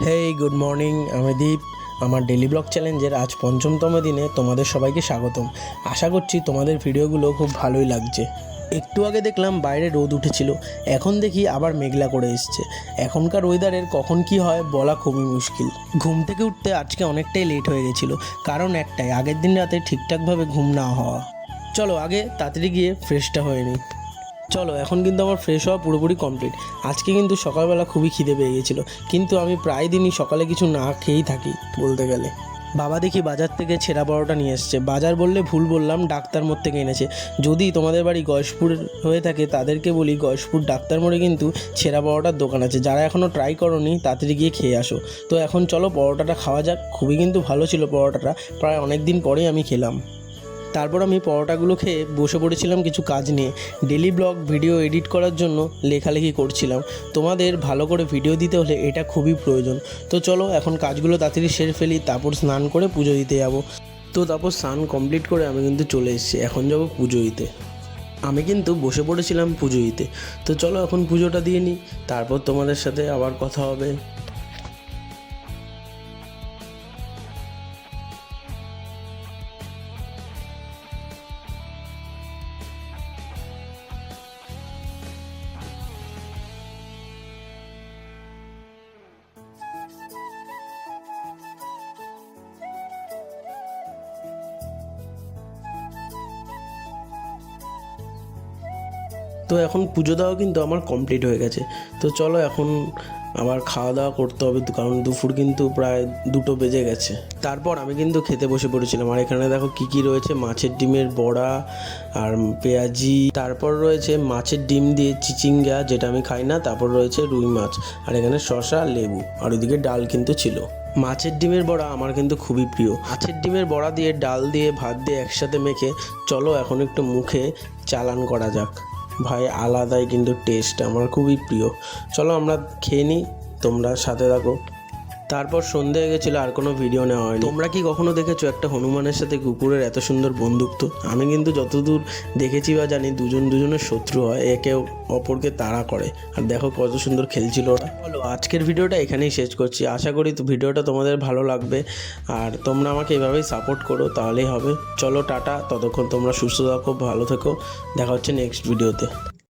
Hey good morning, আমি দীপ। আমার daily blog চ্যালেঞ্জের আজ ৫ম দিনে তোমাদের সবাইকে স্বাগতম। আশা করছি তোমাদের ভিডিওগুলো খুব ভালোই লাগছে। একটু আগে দেখলাম বাইরে রোদ উঠেছিল, এখন দেখি আবার মেঘলা করে এসছে। এখনকার ওয়েদারের কখন কি হয় বলা খুবই মুশকিল। ঘুম থেকে উঠতে আজকে অনেকটাই লেট হয়ে গেছিলো, কারণ একটাই, আগের দিন রাতে ঠিকঠাকভাবে ঘুম না হওয়া। চলো আগে তাড়াতাড়ি গিয়ে ফ্রেশটা হয়ে নিই। চলো, এখন কিন্তু আমার ফ্রেশ হওয়া পুরোপুরি কমপ্লিট। আজকে কিন্তু সকালবেলা খুবই খিদে পেয়ে গেছিলো, কিন্তু আমি প্রায় দিনই সকালে কিছু না খেয়েই থাকি বলতে গেলে। বাবা দেখি বাজার থেকে ছেঁড়া পরোটা নিয়ে এসছে। বাজার বললে ভুল বললাম, ডাক্তার মোড় থেকে এনেছে। যদি তোমাদের বাড়ি গয়েশপুর হয়ে থাকে তাদেরকে বলি, গয়েশপুর ডাক্তার মোড়ে কিন্তু ছেঁড়া পরোটার দোকান আছে। যারা এখনও ট্রাই করোনি তাড়াতাড়ি গিয়ে খেয়ে আসো। তো এখন চলো পরোটাটা খাওয়া যাক। খুবই কিন্তু ভালো ছিল পরোটাটা, প্রায় অনেক দিন পরেই আমি খেলাম। তারপর আমি পরোটাগুলো খেয়ে বসে পড়েছিলাম কিছু কাজ নিয়ে। ডেলি ব্লগ ভিডিও এডিট করার জন্য লেখালেখি করছিলাম। তোমাদের ভালো করে ভিডিও দিতে হলে এটা খুবই প্রয়োজন। তো চলো এখন কাজগুলো তাড়াতাড়ি সেরে ফেলি, তারপর স্নান করে পুজো দিতে যাব। তো তারপর স্নান কমপ্লিট করে আমি কিন্তু চলে এসেছি, এখন যাব পুজো দিতে। আমি কিন্তু বসে পড়েছিলাম পুজো দিতে। তো চলো এখন পুজোটা দিয়ে নিই, তারপর তোমাদের সাথে আবার কথা হবে। তো এখন পুজো দেওয়া কিন্তু আমার কমপ্লিট হয়ে গেছে। তো চলো এখন আবার খাওয়া দাওয়া করতে হবে, কারণ দুপুর কিন্তু প্রায় 2টো বেজে গেছে। তারপর আমি কিন্তু খেতে বসে পড়েছিলাম। আর এখানে দেখো কী কী রয়েছে, মাছের ডিমের বড়া আর পেঁয়াজি, তারপর রয়েছে মাছের ডিম দিয়ে চিচিঙ্গা, যেটা আমি খাই না, তারপর রয়েছে রুই মাছ, আর এখানে শসা, লেবু, আর ওইদিকে ডাল কিন্তু ছিল। মাছের ডিমের বড়া আমার কিন্তু খুবই প্রিয়। মাছের ডিমের বড়া দিয়ে ডাল দিয়ে ভাত দিয়ে একসাথে মেখে চলো এখন একটু মুখে চালান করা যাক। ভাই আলাদাই কিন্তু টেস্ট, আমার খুবই প্রিয়। চলো আমরা খেয়ে নিই, তোমরা সাথে থাকো। তারপর সন্ধে হয়ে গেছিলো, আর কোনো ভিডিও নেওয়া হয়নি। তোমরা কি কখনো দেখেছো একটা হনুমানের সাথে কুকুরের এত সুন্দর বন্ধুত্ব? আমি কিন্তু যতদূর দেখেছি বা জানি, দুজনের শত্রু হয়, একে অপরকে তাড়া করে। আর দেখো কত সুন্দর খেলছিল ওরা। বলো, আজকের ভিডিওটা এখানেই শেষ করছি। আশা করি ভিডিওটা তোমাদের ভালো লাগবে, আর তোমরা আমাকে এভাবেই সাপোর্ট করো, তাহলেই হবে। চলো টাটা, ততক্ষণ তোমরা সুস্থ থাকো, ভালো থেকো। দেখা হচ্ছে নেক্সট ভিডিওতে।